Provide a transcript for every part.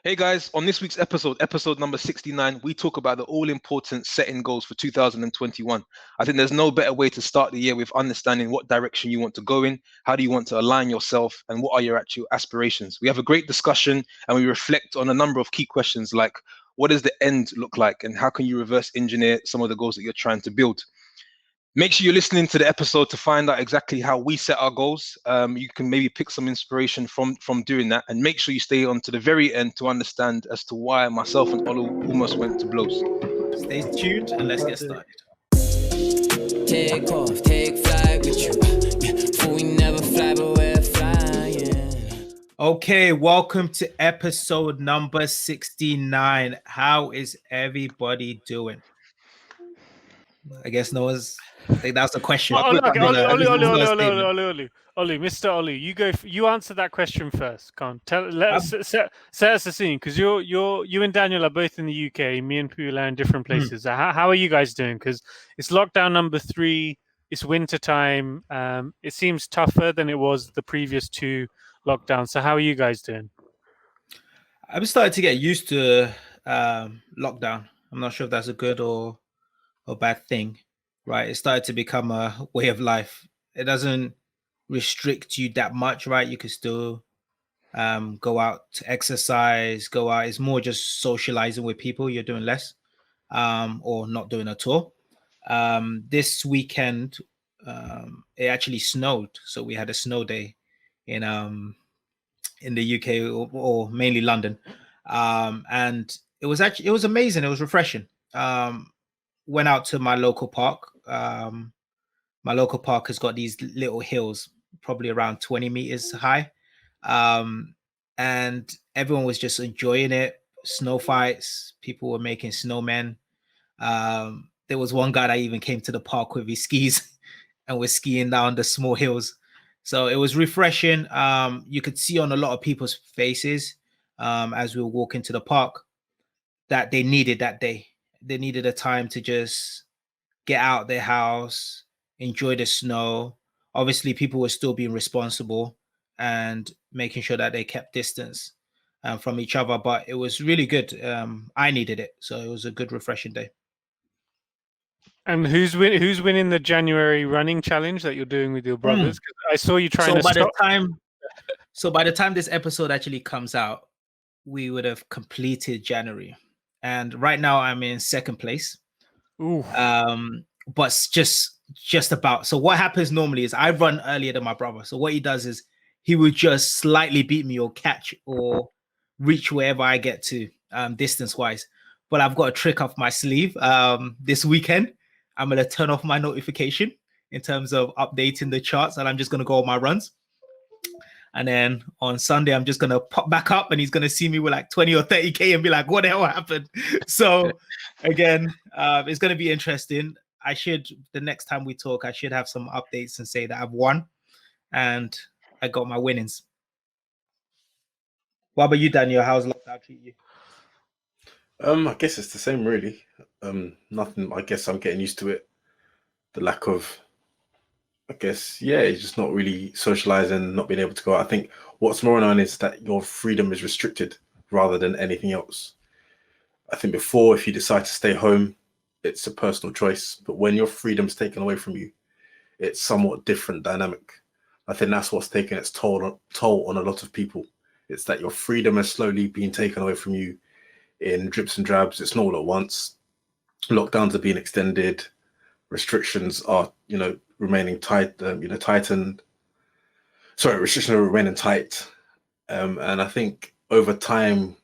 Hey guys, on this week's episode number 69, we talk about the all-important setting goals for 2021. I think there's no better way to start the year with understanding what direction you want to go in, how do you want to align yourself, and what are your actual aspirations. We have a great discussion and we reflect on a number of key questions like, what does the end look like and how can you reverse engineer some of the goals that you're trying to build? Make sure you're listening to the episode to find out exactly how we set our goals. You can maybe pick some inspiration from doing that, and make sure you stay on to the very end to understand as to why myself and Olu almost went to blows. Stay tuned and let's get started. Take off, take flight with you. For we never fly, but we're flying. Okay, welcome to episode number 69. How is everybody doing? I guess Noah's. I think that's the question. Oli, Mr. Olu, you go. You answer that question first. Come on, set us the scene, because you and Daniel are both in the UK. Me and Pabilo are in different places. How are you guys doing? Because it's lockdown number 3. It's winter time. It seems tougher than it was the previous 2 lockdowns. So how are you guys doing? I'm starting to get used to lockdown. I'm not sure if that's a good or bad thing. Right, it started to become a way of life. It doesn't restrict you that much, right? You can still go out to exercise, go out. It's more just socializing with people. You're doing less or not doing at all. This weekend, it actually snowed. So we had a snow day in the UK or mainly London. And it was amazing. It was refreshing. Went out to my local park. My local park has got these little hills, probably around 20 meters high. And everyone was just enjoying it. Snow fights, people were making snowmen. There was one guy that even came to the park with his skis and was skiing down the small hills. So it was refreshing. You could see on a lot of people's faces as we were walking to the park that they needed that day. They needed a time to just get out their house, enjoy the snow. Obviously, people were still being responsible and making sure that they kept distance from each other. But it was really good. I needed it. So it was a good, refreshing day. And who's winning the January running challenge that you're doing with your brothers? 'Cause I saw you trying to stop. By the time this episode actually comes out, we would have completed January. And right now I'm in second place. Ooh. But just about. So what happens normally is I run earlier than my brother. So what he does is he would just slightly beat me or catch or reach wherever I get to distance wise. But I've got a trick up my sleeve. This weekend, I'm going to turn off my notification in terms of updating the charts, and I'm just going to go on my runs. And then on Sunday, I'm just going to pop back up and he's going to see me with like 20 or 30K and be like, what the hell happened? So again, it's going to be interesting. The next time we talk, I should have some updates and say that I've won and I got my winnings. What about you, Daniel? How's lockdown treat you? I guess it's the same, really. Nothing. I guess I'm getting used to it. The lack of, I guess, it's just not really socializing, not being able to go out. I think what's more known is that your freedom is restricted rather than anything else. I think before, if you decide to stay home, it's a personal choice. But when your freedom's taken away from you, it's somewhat different dynamic. I think that's what's taken its toll on a lot of people. It's that your freedom is slowly being taken away from you in drips and drabs. It's not all at once. Lockdowns are being extended. Restrictions are, remaining tightened. Sorry, restrictions are remaining tight. And I think over time,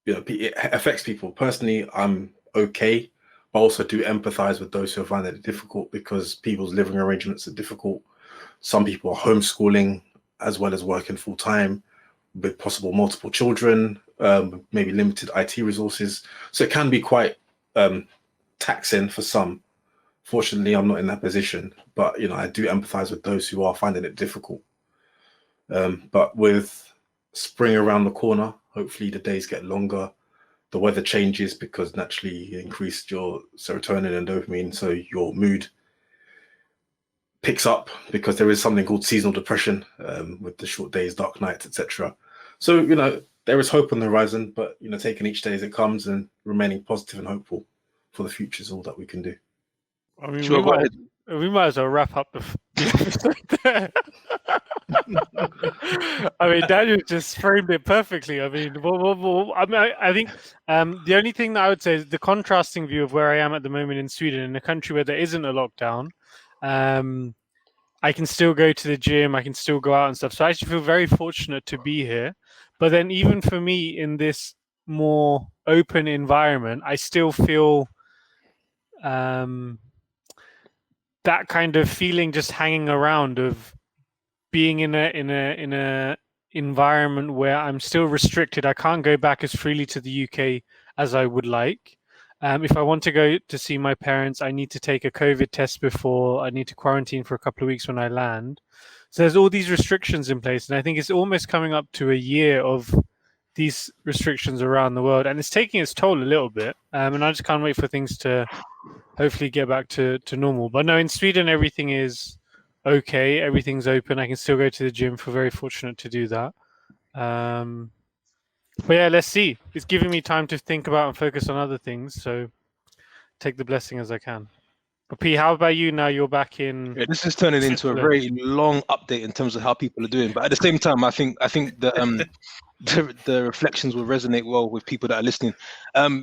it affects people. Personally, I'm okay, but also do empathize with those who find it difficult because people's living arrangements are difficult. Some people are homeschooling as well as working full time with possible multiple children, maybe limited IT resources. So it can be quite taxing for some. Fortunately, I'm not in that position, but I do empathize with those who are finding it difficult. But with spring around the corner, hopefully the days get longer. The weather changes because naturally you increased your serotonin and dopamine, so your mood picks up because there is something called seasonal depression with the short days, dark nights, etc. So there is hope on the horizon, but taking each day as it comes and remaining positive and hopeful for the future is all that we can do. I mean, Sure, go ahead. we might as well wrap up the episode there. I mean, Daniel just framed it perfectly. I mean, I think the only thing that I would say is the contrasting view of where I am at the moment in Sweden, in a country where there isn't a lockdown. I can still go to the gym, I can still go out and stuff. So I actually feel very fortunate to be here. But then even for me in this more open environment, I still feel that kind of feeling just hanging around of being in a environment where I'm still restricted. I can't go back as freely to the UK as I would like. If I want to go to see my parents, I need to take a COVID test before. I need to quarantine for a couple of weeks when I land. So there's all these restrictions in place. And I think it's almost coming up to a year of these restrictions around the world. And it's taking its toll a little bit. And I just can't wait for things to hopefully get back to normal. But no, in Sweden, everything is okay. Everything's open. I can still go to the gym. Feel very fortunate to do that. But yeah, let's see. It's giving me time to think about and focus on other things. So take the blessing as I can. But P, how about you now? You're back in. Yeah, this is turning into a very long update in terms of how people are doing. But at the same time, I think that the reflections will resonate well with people that are listening.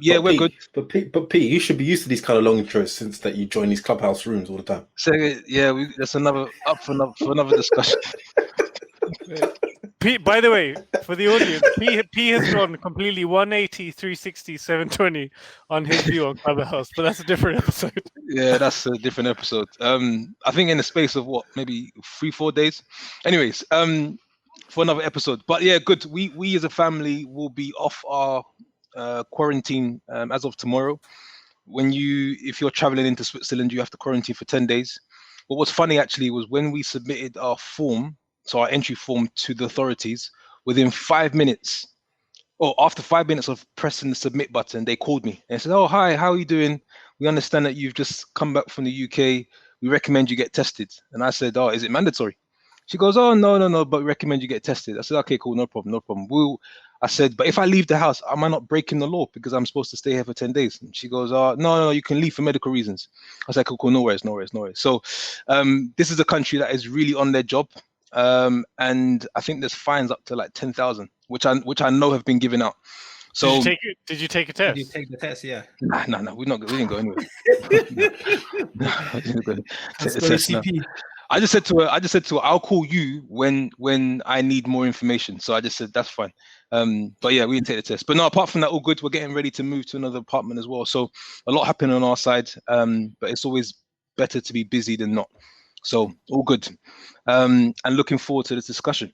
Yeah, we're good. But P, you should be used to these kind of long intros since that you join these clubhouse rooms all the time. So yeah, that's another for another discussion. P, by the way, for the audience, P has gone completely 180, 360, 720 on his view on Clubhouse, but that's a different episode. Yeah, that's a different episode. I think in the space of maybe 3-4 days. Anyways, for another episode. But yeah, good. We as a family will be off our quarantine as of tomorrow. If you're traveling into Switzerland, you have to quarantine for 10 days. What was funny actually was when we submitted our form, so our entry form to the authorities, within 5 minutes, or after 5 minutes of pressing the submit button, they called me and said, "Oh, hi, how are you doing? We understand that you've just come back from the UK. We recommend you get tested." And I said, "Oh, is it mandatory?" She goes, "Oh, no, but we recommend you get tested." I said, "Okay, cool, no problem. I said, "But if I leave the house, am I not breaking the law because I'm supposed to stay here for 10 days?" And she goes, no, you can leave for medical reasons." I was like, cool, no worries. So this is a country that is really on their job. And I think there's fines up to like 10,000, which I know have been given out. So did you take a test? Did you take the test? Yeah. No, we didn't go anywhere. I didn't go I just said to her, "I'll call you when I need more information." So I just said that's fine. But yeah, we didn't take the test. But no, apart from that, all good. We're getting ready to move to another apartment as well. So a lot happening on our side. But it's always better to be busy than not. So all good. And looking forward to this discussion.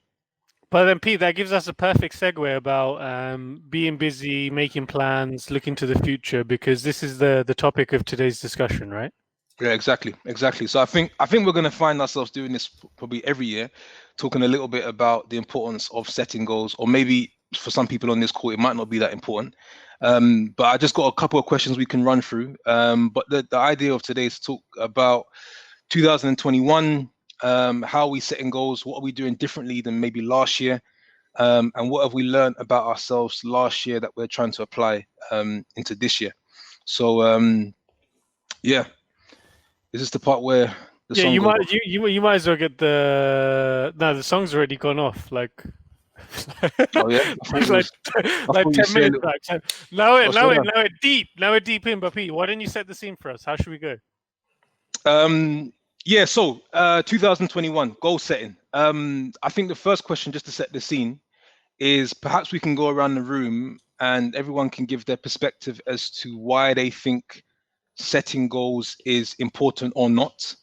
But then, Pete, that gives us a perfect segue about being busy, making plans, looking to the future, because this is the topic of today's discussion, right? Yeah, exactly. So I think we're going to find ourselves doing this probably every year, talking a little bit about the importance of setting goals, or maybe for some people on this call, it might not be that important. But I just got a couple of questions we can run through. But the idea of today is to talk about 2021, how are we setting goals? What are we doing differently than maybe last year? And what have we learned about ourselves last year that we're trying to apply into this year? So yeah, is this the part where the song you might as well get the song's already gone off, like oh yeah, like 10 minutes back. Now we're deep in, but Pete, why didn't you set the scene for us? How should we go? Yeah, so 2021 goal setting. I think the first question, just to set the scene, is perhaps we can go around the room and everyone can give their perspective as to why they think setting goals is important or not,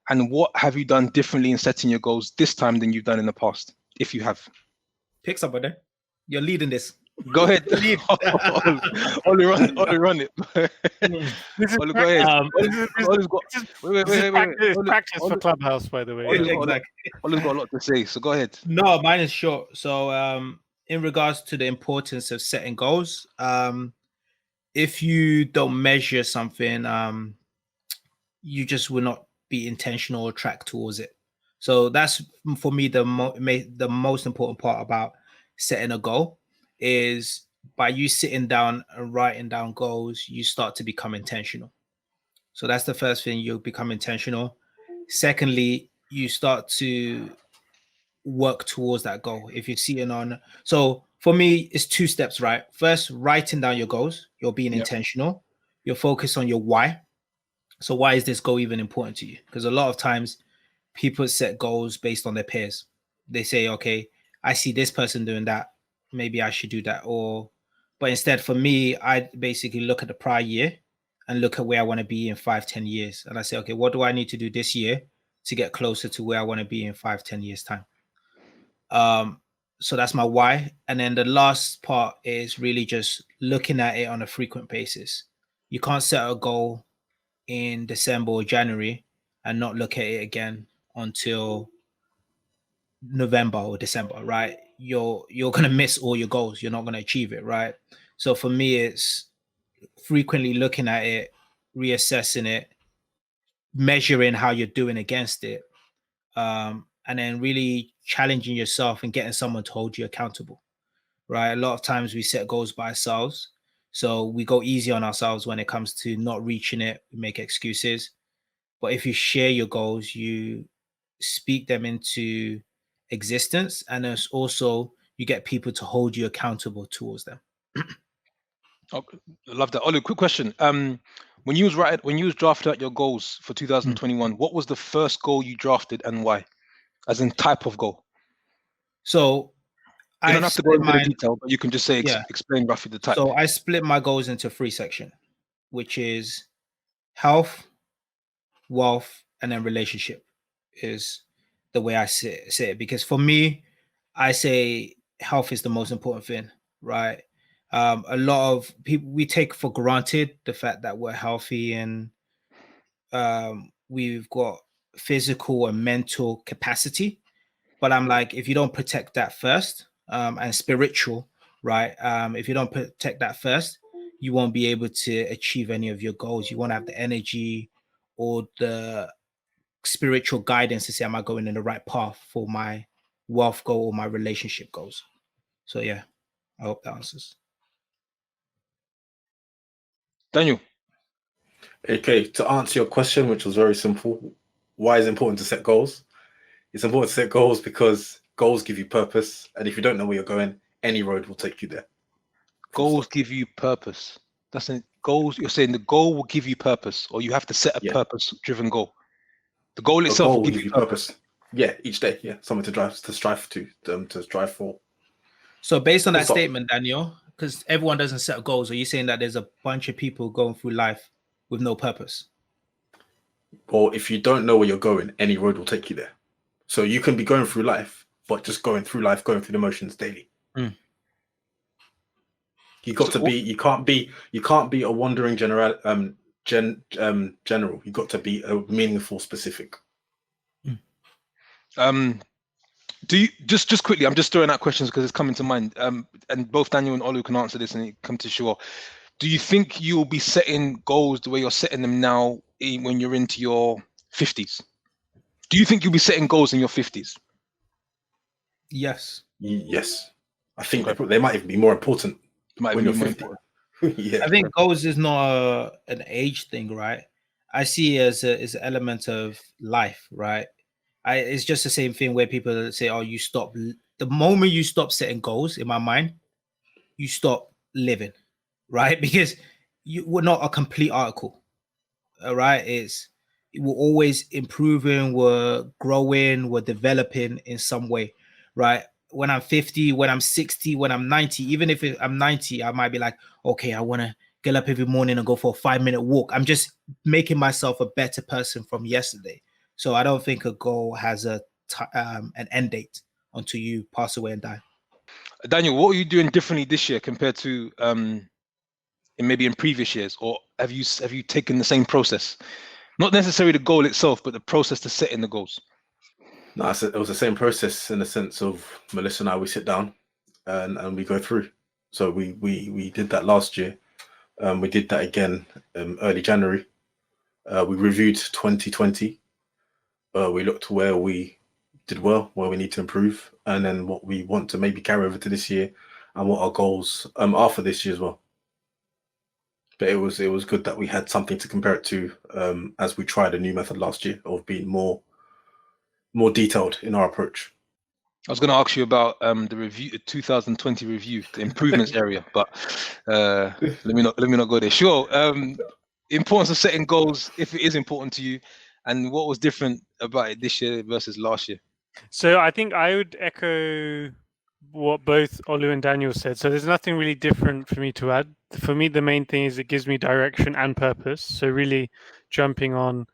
and what have you done differently in setting your goals this time than you've done in the past, if you have. Pick somebody. You're leading this. Go ahead. Only run it. Olu, go ahead. Wait. Practice for Clubhouse, by the way. Exactly. Olu's got a lot to say, so go ahead. No, mine is short. So in regards to the importance of setting goals, if you don't measure something, you just will not be intentional or track towards it. So that's for me the most important part about setting a goal. is by you sitting down and writing down goals, you start to become intentional. So that's the first thing, you become intentional. Secondly, you start to work towards that goal. If you're sitting on, so for me, it's 2 steps, right? First, writing down your goals, you're being Yep. intentional, you're focused on your why. So why is this goal even important to you? Because a lot of times people set goals based on their peers. They say, okay, I see this person doing that, maybe I should do that. But instead for me, I basically look at the prior year and look at where I want to be in 5-10 years. And I say, okay, what do I need to do this year to get closer to where I want to be in 5-10 years time? So that's my why. And then the last part is really just looking at it on a frequent basis. You can't set a goal in December or January and not look at it again until November or December, right? You're gonna miss all your goals. You're not gonna achieve it, right? So for me, it's frequently looking at it, reassessing it, measuring how you're doing against it, and then really challenging yourself and getting someone to hold you accountable, right? A lot of times we set goals by ourselves, so we go easy on ourselves when it comes to not reaching it. We make excuses. But if you share your goals, you speak them into existence, and there's also you get people to hold you accountable towards them. Oh, I love that. Olu, quick question. When you was drafting out your goals for 2021, what was the first goal you drafted and why? As in type of goal. So You don't I've have to go split into the mine. detail, but you can just say Yeah. explain roughly the type. So I split my goals into 3 sections, which is health, wealth, and then relationship is the way I say it. Because for me, I say health is the most important thing, right? A lot of people, we take for granted the fact that we're healthy and we've got physical and mental capacity. But I'm like, if you don't protect that first, and spiritual, right? If you don't protect that first, you won't be able to achieve any of your goals. You won't have the energy or the spiritual guidance to say, am I going in the right path for my wealth goal or my relationship goals? So yeah, I hope that answers. Daniel. Okay, to answer your question, which was very simple, why is it important to set goals? It's important to set goals because goals give you purpose, and if you don't know where you're going, any road will take you there. Goals give you purpose. That's it. Goals. You're saying the goal will give you purpose, or you have to set a purpose-driven goal. The goal itself will give you purpose. Yeah, each day. Yeah, something to strive for. So based on that statement, Daniel, because everyone doesn't set goals, are you saying that there's a bunch of people going through life with no purpose? Or if you don't know where you're going, any road will take you there. So you can be going through life, but just going through life, going through the motions daily. You can't be a wandering general. General. You got to be a meaningful specific. Do you just quickly? I'm just throwing out questions because it's coming to mind. And both Daniel and Olu can answer this, and it come to sure. Do you think you'll be setting goals the way you're setting them now when you're into your 50s? Do you think you'll be setting goals in your 50s? Yes. Yes. I think they might even be more important when you're 50. Yeah. I think goals is not an age thing, right? I see it as an element of life, right? It's just the same thing where people say, oh, you stop. The moment you stop setting goals, in my mind, you stop living, right? Because we're not a complete article, all right? We're always improving, we're growing, we're developing in some way, right? When I'm 50, when I'm 60, when I'm 90, even if I'm 90, I might be like, okay, I want to get up every morning and go for a 5-minute walk. I'm just making myself a better person from yesterday. So I don't think a goal has an end date until you pass away and die. Daniel, what are you doing differently this year compared to maybe in previous years, or have you taken the same process? Not necessarily the goal itself, but the process to setting the goals. No, it was the same process in the sense of Melissa and I, we sit down and we go through. So we did that last year. We did that again early January. We reviewed 2020. We looked where we did well, where we need to improve, and then what we want to maybe carry over to this year and what our goals are for this year as well. But it was good that we had something to compare it to as we tried a new method last year of being more detailed in our approach. I was going to ask you about the review, 2020 review, the improvements area, but let me not go there. Sure. Importance of setting goals, if it is important to you, and what was different about it this year versus last year. So I think I would echo what both Olu and Daniel said. So there's nothing really different for me to add. For me, the main thing is it gives me direction and purpose. So really jumping on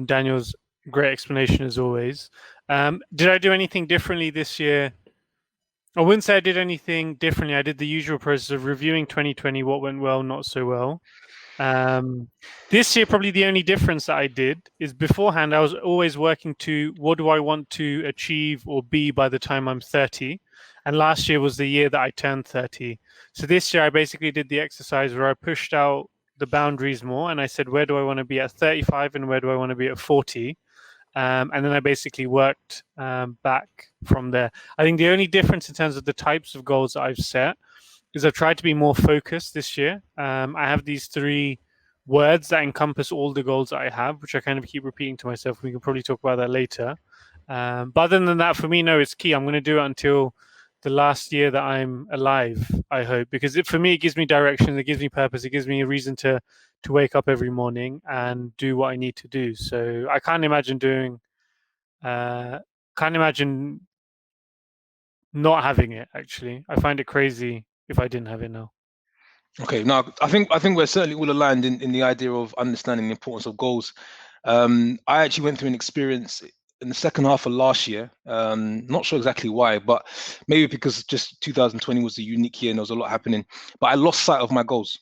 Daniel's great explanation as always. Did I do anything differently this year? I wouldn't say I did anything differently. I did the usual process of reviewing 2020, what went well, not so well. This year, probably the only difference that I did is beforehand, I was always working to what do I want to achieve or be by the time I'm 30. And last year was the year that I turned 30. So this year, I basically did the exercise where I pushed out the boundaries more. And I said, where do I want to be at 35 and where do I want to be at 40? And then I basically worked back from there. I think the only difference in terms of the types of goals that I've set is I've tried to be more focused this year. I have these 3 words that encompass all the goals that I have, which I kind of keep repeating to myself. We can probably talk about that later. But other than that, for me, no, it's key. I'm going to do it until the last year that I'm alive, I hope, because for me, it gives me direction, it gives me purpose, it gives me a reason to wake up every morning and do what I need to do. So I can't imagine not having it, actually. I find it crazy if I didn't have it now. Okay, now I think we're certainly all aligned in the idea of understanding the importance of goals. I actually went through an experience in the second half of last year. Not sure exactly why, but maybe because just 2020 was a unique year and there was a lot happening. But I lost sight of my goals.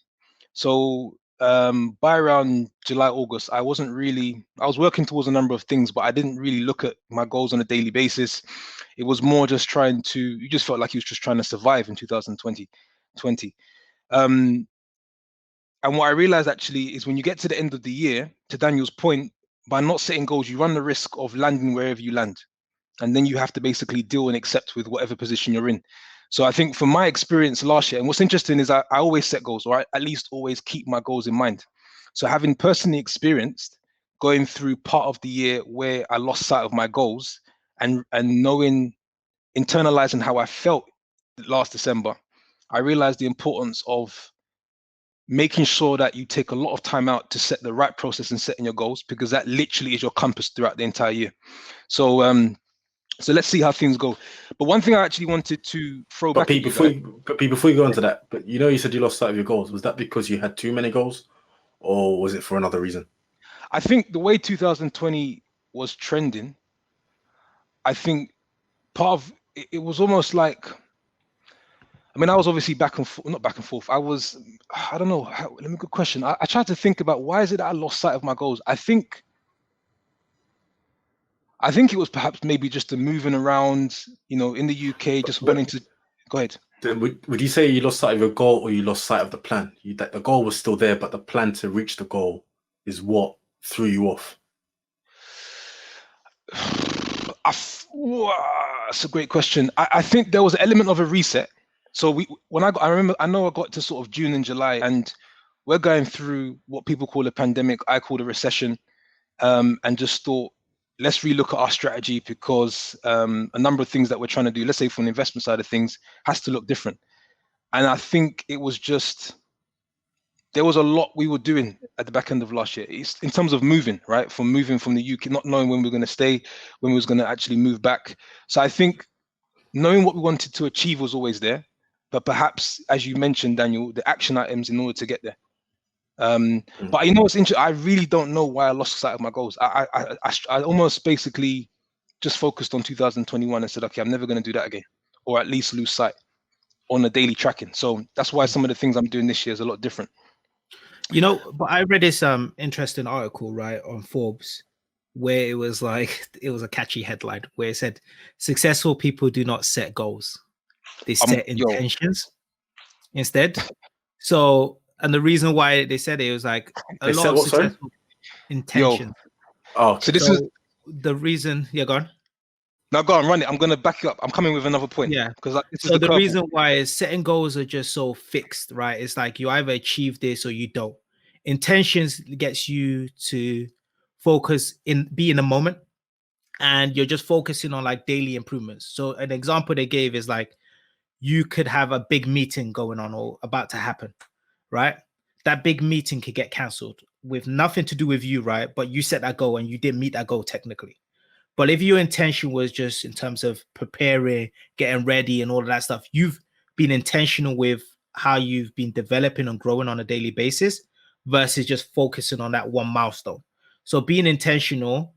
So by around July, August, I was working towards a number of things, but I didn't really look at my goals on a daily basis. It was more just you just felt like you was just trying to survive in 2020. And what I realized actually is when you get to the end of the year, to Daniel's point, by not setting goals, you run the risk of landing wherever you land. And then you have to basically deal and accept with whatever position you're in. So I think from my experience last year, and what's interesting is I always set goals, or I at least always keep my goals in mind. So having personally experienced going through part of the year where I lost sight of my goals and internalizing how I felt last December, I realized the importance of making sure that you take a lot of time out to set the right process in setting your goals, because that literally is your compass throughout the entire year. So let's see how things go. But one thing I actually wanted to throw back. Before you go on to that, but you said you lost sight of your goals. Was that because you had too many goals, or was it for another reason? I think the way 2020 was trending, I think part of it was almost like, I mean, I was obviously not back and forth. I don't know. Good question. I tried to think about why is it that I lost sight of my goals. I think it was perhaps maybe just the moving around, in the UK, just wanting to. Go ahead. Would you say you lost sight of your goal, or you lost sight of the plan? That the goal was still there, but the plan to reach the goal is what threw you off? That's a great question. I think there was an element of a reset. So I know I got to sort of June and July, and we're going through what people call a pandemic. I call a recession, and just thought, let's relook at our strategy, because a number of things that we're trying to do, let's say from the investment side of things, has to look different. And I think it was just, there was a lot we were doing at the back end of last year. It's in terms of moving from the UK, not knowing when we were going to stay, when we was going to actually move back. So I think knowing what we wanted to achieve was always there, but perhaps, as you mentioned, Daniel, the action items in order to get there. But what's interesting? I really don't know why I lost sight of my goals. I almost basically just focused on 2021 and said, okay, I'm never going to do that again, or at least lose sight on the daily tracking. So that's why some of the things I'm doing this year is a lot different. But I read this interesting article, right, on Forbes, where it was a catchy headline where it said, successful people do not set goals. They set intentions instead. So, and the reason why they said it was like a lot of successful intentions. Oh, so this is the reason. Yeah, go on. Now go on, run it. I'm gonna back you up. I'm coming with another point. Yeah. Because like, this is So the curveball. reason why is setting goals are just so fixed, right? It's like you either achieve this or you don't. Intentions gets you to be in the moment, and you're just focusing on like daily improvements. So an example they gave is like you could have a big meeting going on or about to happen, right? That big meeting could get cancelled with nothing to do with you, right? But you set that goal and you didn't meet that goal technically. But if your intention was just in terms of preparing, getting ready, and all of that stuff, you've been intentional with how you've been developing and growing on a daily basis versus just focusing on that one milestone. So being intentional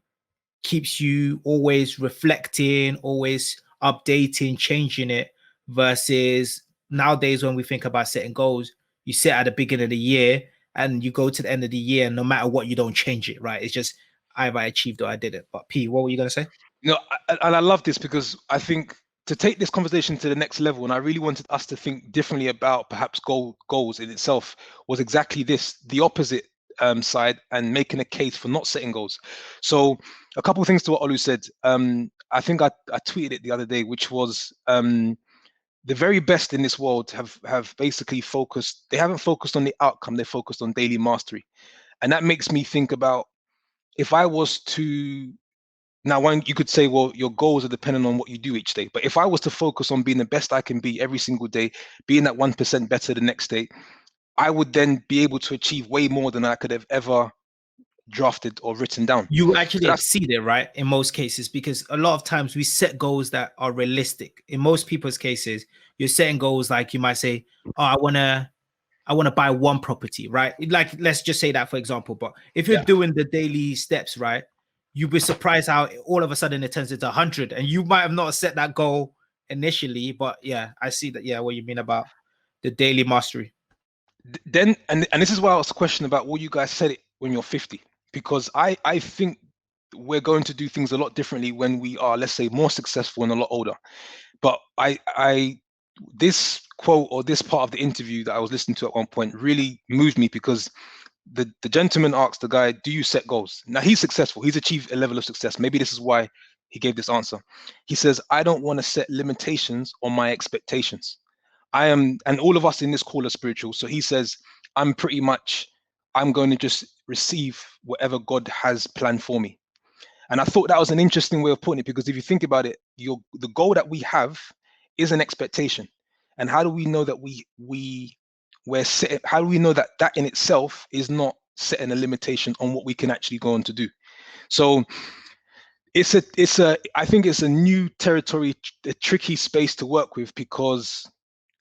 keeps you always reflecting, always updating, changing it, versus nowadays when we think about setting goals, you set at the beginning of the year and you go to the end of the year, and no matter what, you don't change it, right? It's just either I achieved or I didn't. But P, what were you going to say? No, and I love this because I think to take this conversation to the next level, and I really wanted us to think differently about perhaps goals in itself, was exactly this, the opposite side, and making a case for not setting goals. So a couple of things to what Olu said. I think I tweeted it the other day, which was the very best in this world have basically they haven't focused on the outcome, they're focused on daily mastery. And that makes me think about, if I was to, now one, you could say, well, your goals are dependent on what you do each day. But if I was to focus on being the best I can be every single day, being that 1% better the next day, I would then be able to achieve way more than I could have ever drafted or written down. You actually exceed it, right? In most cases, because a lot of times we set goals that are realistic. In most people's cases, you're setting goals like you might say, oh, I want to buy one property, right? Like, let's just say that, for example. But if you're doing the daily steps, right, you'd be surprised how all of a sudden it turns into 100, and you might have not set that goal initially. But yeah, I see that. Yeah, what you mean about the daily mastery. Then, and this is why I was questioning about what you guys said it when you're 50, because I think we're going to do things a lot differently when we are, let's say, more successful and a lot older. But this quote or this part of the interview that I was listening to at one point really moved me, because the gentleman asked the guy, do you set goals? Now he's successful, he's achieved a level of success. Maybe this is why he gave this answer. He says, I don't want to set limitations on my expectations. And all of us in this call are spiritual. So he says, I'm going to just receive whatever God has planned for me. And I thought that was an interesting way of putting it, because if you think about it, the goal that we have is an expectation. And how do we know that we're set? How do we know that that in itself is not setting a limitation on what we can actually go on to do? So I think it's a new territory, a tricky space to work with, because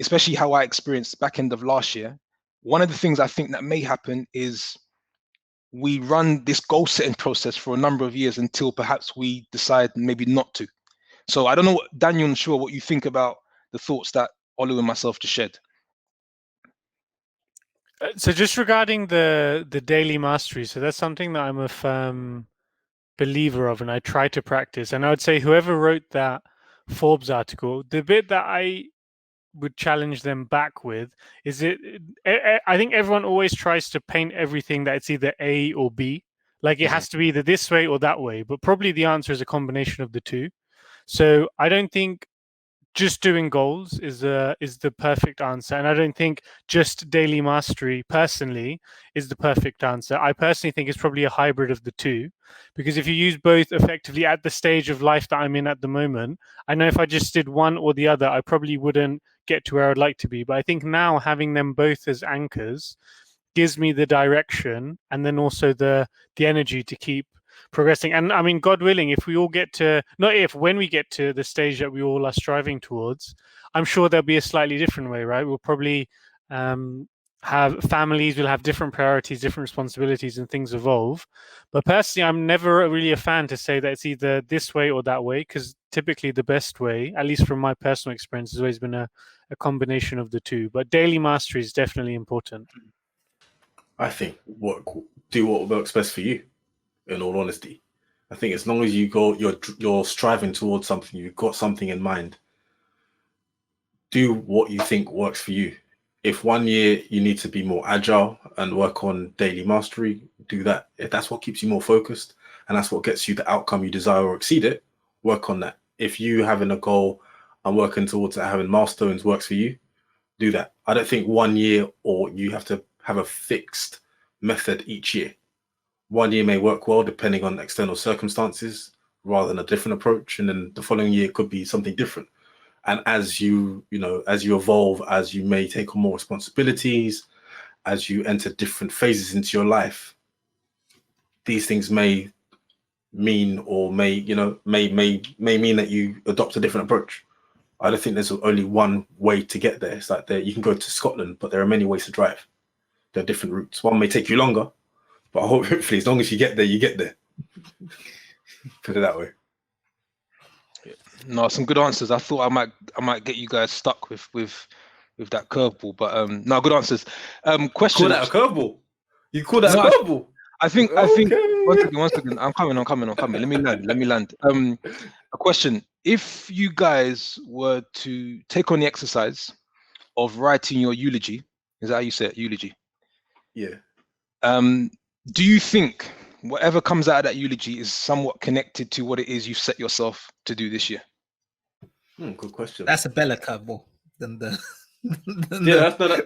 especially how I experienced back end of last year, one of the things I think that may happen is we run this goal setting process for a number of years until perhaps we decide maybe not to. So I don't know, Daniel and Shua, what you think about the thoughts that Olu and myself just shared. So just regarding the daily mastery, so that's something that I'm a firm believer of, and I try to practice. And I would say whoever wrote that Forbes article, the bit that I would challenge them back with is I think everyone always tries to paint everything that it's either A or B, like it has to be either this way or that way, but probably the answer is a combination of the two. So I don't think just doing goals is the perfect answer, and I don't think just daily mastery personally is the perfect answer. I personally think it's probably a hybrid of the two, because if you use both effectively at the stage of life that I'm in at the moment, I know if I just did one or the other, I probably wouldn't get to where I'd like to be. But I think now having them both as anchors gives me the direction and then also the energy to keep progressing. And I mean, God willing, if we all get to, when we get to the stage that we all are striving towards, I'm sure there'll be a slightly different way, right? We'll probably have families, we'll have different priorities, different responsibilities, and things evolve. But personally, I'm never really a fan to say that it's either this way or that way, because typically the best way, at least from my personal experience, has always been a combination of the two. But daily mastery is definitely important. I think do what works best for you. In all honesty, I think as long as you're striving towards something, you've got something in mind, do what you think works for you. If 1 year you need to be more agile and work on daily mastery, do that. If that's what keeps you more focused and that's what gets you the outcome you desire or exceed it, work on that. if you having a goal and working towards it, having milestones works for you, do that. I don't think 1 year or you have to have a fixed method each year. 1 year may work well depending on external circumstances rather than a different approach, and then the following year could be something different. And as you evolve, as you may take on more responsibilities, as you enter different phases into your life, these things may mean or may mean that you adopt a different approach. I don't think there's only one way to get there. It's like you can go to Scotland, but there are many ways to drive. There are different routes. One may take you longer, but hopefully, as long as you get there, you get there. Put it that way. No, some good answers. I thought I might get you guys stuck with that curveball, but no, good answers. Question. Call that a curveball? You call that a curveball? I think one second. I'm coming. Let me land. A question. If you guys were to take on the exercise of writing your eulogy, is that how you say it? Eulogy. Yeah. Do you think whatever comes out of that eulogy is somewhat connected to what it is you set yourself to do this year? Good question. That's a better curveball than the. That's not.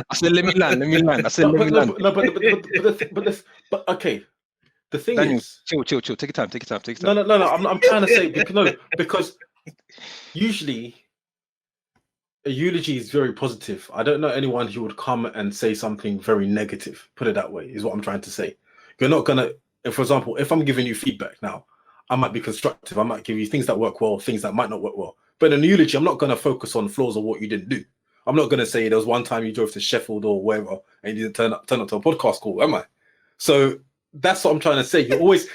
I said, let me land. I said, let me land. No, but okay. The thing Daniel, is, chill. Take your time. No. I'm trying to say because usually a eulogy is very positive. I don't know anyone who would come and say something very negative. Put it that way is what I'm trying to say. You're not gonna. For example, if I'm giving you feedback now, I might be constructive. I might give you things that work well, things that might not work well. But in a eulogy, I'm not gonna focus on flaws or what you didn't do. I'm not gonna say there was one time you drove to Sheffield or wherever and you didn't turn up to a podcast call, am I? So that's what I'm trying to say.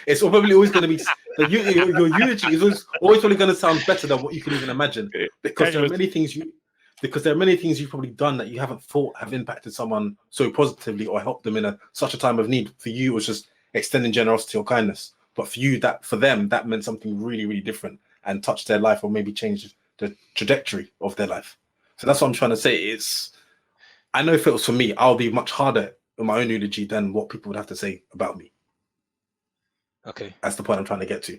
It's probably always going to be your eulogy is always probably going to sound better than what you can even imagine, because there are many things you've probably done that you haven't thought have impacted someone so positively or helped them in such a time of need. For you, it was just extending generosity or kindness, but for them that meant something really, really different and touched their life or maybe changed the trajectory of their life. So that's what I'm trying to say. I know if it was for me, I'll be much harder in my own eulogy than what people would have to say about me. Okay. That's the point I'm trying to get to.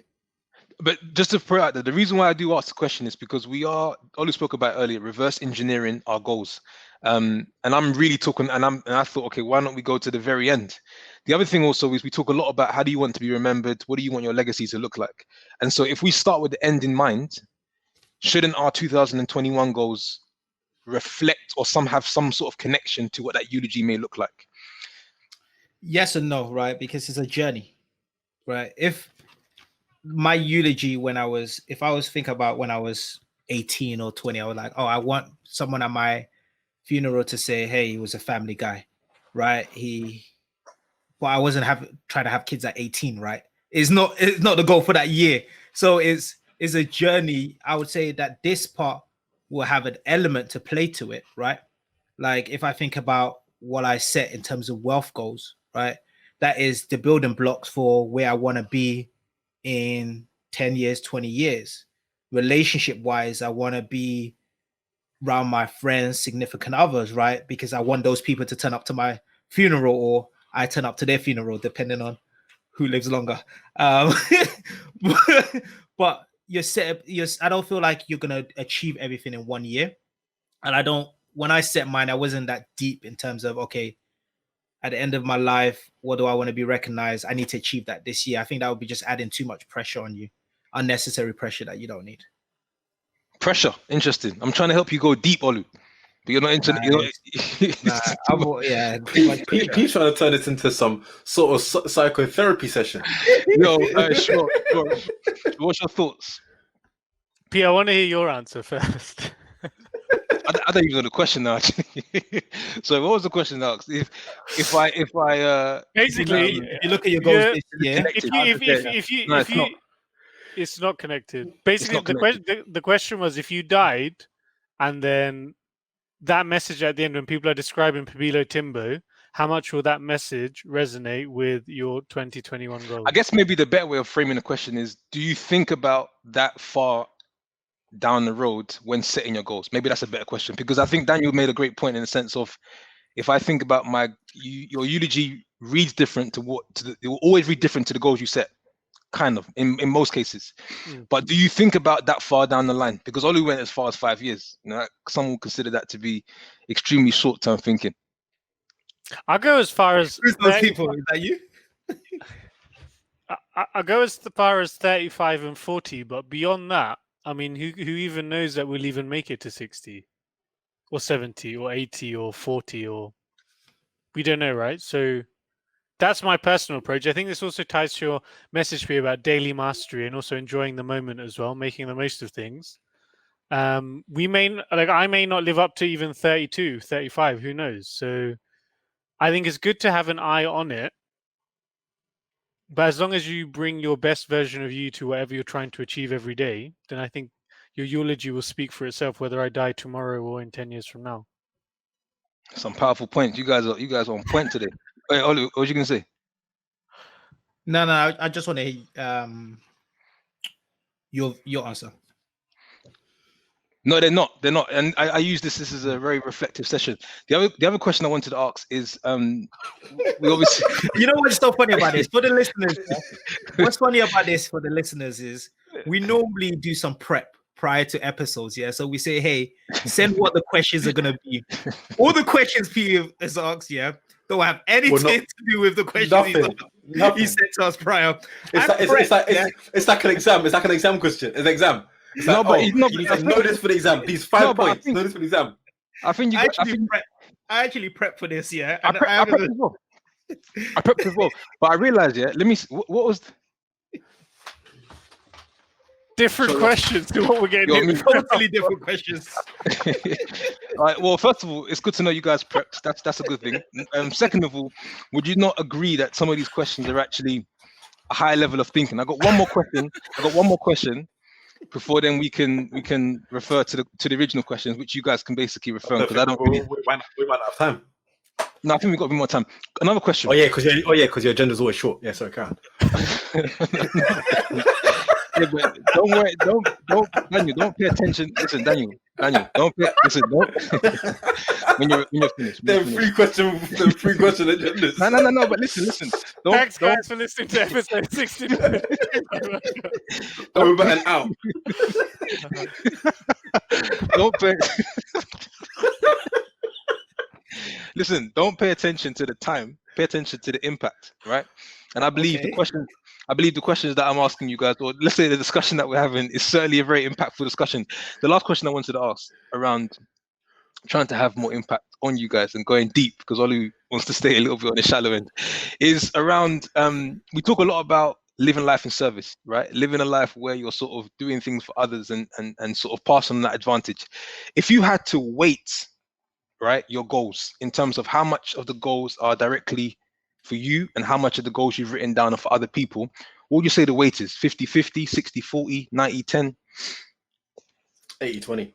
But just to put it out there, the reason why I do ask the question is because Olu spoke about earlier, reverse engineering our goals. And I'm really talking, and I thought, okay, why don't we go to the very end? The other thing also is we talk a lot about how do you want to be remembered? What do you want your legacy to look like? And so if we start with the end in mind, shouldn't our 2021 goals reflect or have some sort of connection to what that eulogy may look like? Yes and no, right? Because it's a journey, right? If my eulogy if I was thinking about when I was 18 or 20, I was like, oh, I want someone at my funeral to say, hey, he was a family guy, right? But I wasn't trying to have kids at 18, right? It's not the goal for that year. So it's a journey. I would say that this part will have an element to play to it, right? Like if I think about what I set in terms of wealth goals, right? That is the building blocks for where I want to be in 10 years, 20 years. Relationship wise, I want to be around my friends, significant others, right? Because I want those people to turn up to my funeral or I turn up to their funeral, depending on who lives longer. But I don't feel like you're going to achieve everything in 1 year. And when I set mine, I wasn't that deep in terms of, okay, at the end of my life, what do I want to be recognized? I need to achieve that this year. I think that would be just adding too much pressure on you, unnecessary pressure that you don't need. Pressure, interesting. I'm trying to help you go deep, Olu, but you're not into. He's trying to turn it into some sort of psychotherapy session. No, sure. What's your thoughts? P, I want to hear your answer first. I don't even know the question now, actually. So what was the question asked? If I basically you look at your goals this year. It's not connected. Basically, the question was if you died, and then that message at the end when people are describing Pabilo Timbo, how much will that message resonate with your 2021 goals? I guess maybe the better way of framing the question is: do you think about that far down the road when setting your goals? Maybe that's a better question, because I think Daniel made a great point in the sense of, if I think about your eulogy reads different it will always read different to the goals you set. kind of in most cases. Mm. But do you think about that far down the line? Because Olu went as far as 5 years. You know, some will consider that to be extremely short-term thinking. I'll go as far as Who's those people? Is that you? I'll go as far as 35 and 40, but beyond that, I mean, who even knows that we'll even make it to 60 or 70 or 80 or 40, or we don't know, right? So that's my personal approach. I think this also ties to your message to me about daily mastery and also enjoying the moment as well, making the most of things. I may not live up to even 32, 35, who knows? So I think it's good to have an eye on it. But as long as you bring your best version of you to whatever you're trying to achieve every day, then I think your eulogy will speak for itself, whether I die tomorrow or in 10 years from now. Some powerful points. You guys are on point today. Wait, Olu, what was you gonna say? No, I just want to hear your answer. No, they're not. They're not. And I use this. This is a very reflective session. The other question I wanted to ask is, we obviously. You know what's so funny about this for the listeners? What's funny about this for the listeners is we normally do some prep prior to episodes. Yeah, so we say, hey, send what the questions are gonna be. All the questions P has asked, yeah, don't have anything to do with the questions he sent to us prior. It's like an exam. It's like an exam question. It's an exam. It's like, you need to know this for the exam. These 5 points. Know this for the exam. I think I actually prepped for this, yeah. I prepped as well. I prepped as well. But I realized, yeah, let me see, what was different questions to what we're getting. Totally different questions. All right, well, first of all, it's good to know you guys prepped. That's a good thing. Second of all, would you not agree that some of these questions are actually a high level of thinking? I got one more question. Before then, we can refer to the original questions, which you guys can basically refer because I don't really. We might not have time. No, I think we've got a bit more time. Another question. Oh yeah, because your agenda's always short. Yeah, so it can. Yeah, but don't worry, don't Daniel, don't pay attention. Listen, Daniel, don't when you're finished. There are 3 question agendas. No, but listen. Thanks guys for listening to episode 69. Over and out. Don't pay. Listen, don't pay attention to the time. Pay attention to the impact, right? And I believe the questions that I'm asking you guys, or let's say the discussion that we're having, is certainly a very impactful discussion. The last question I wanted to ask around trying to have more impact on you guys and going deep, because Olu wants to stay a little bit on the shallow end, is around, we talk a lot about living life in service, right? Living a life where you're sort of doing things for others and sort of pass on that advantage. If you had to weight, right, your goals in terms of how much of the goals are directly for you and how much of the goals you've written down are for other people, what would you say the weight is? 50-50, 60-40, 90-10? 80-20.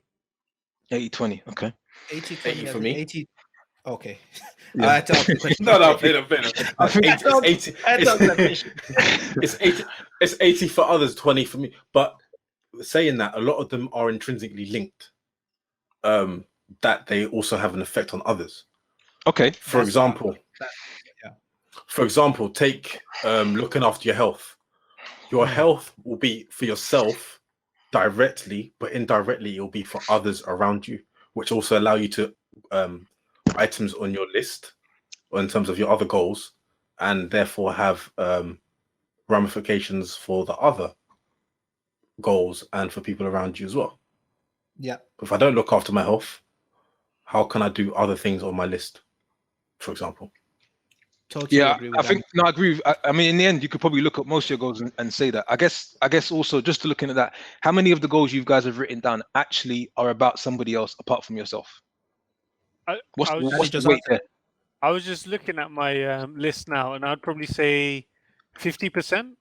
80-20, okay. 80 for me. 80. Okay. Yeah. I had to ask the question. No, play. I think it's 80 for others, 20 for me. But saying that, a lot of them are intrinsically linked. That they also have an effect on others. Okay. For example, take looking after your health. Your health will be for yourself directly, but indirectly it will be for others around you, which also allow you to items on your list or in terms of your other goals, and therefore have ramifications for the other goals and for people around you as well. Yeah. If I don't look after my health, how can I do other things on my list, for example? Totally agree with I agree. I mean, in the end, you could probably look at most of your goals and say that. I guess also just to looking at that, how many of the goals you guys have written down actually are about somebody else apart from yourself? What's the weight there? I was just looking at my list now, and I'd probably say 50%.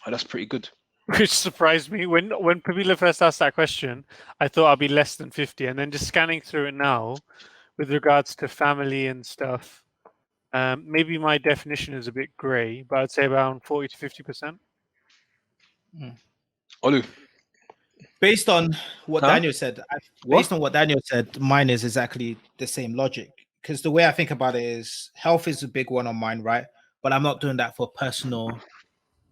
Oh, that's pretty good. Which surprised me. When Pabilo first asked that question, I thought I'd be less than 50. And then just scanning through it now, with regards to family and stuff, maybe my definition is a bit grey, but I'd say around 40 to 50%. Olu. Based on what Daniel said, mine is exactly the same logic. Because the way I think about it is health is a big one on mine, right? But I'm not doing that for personal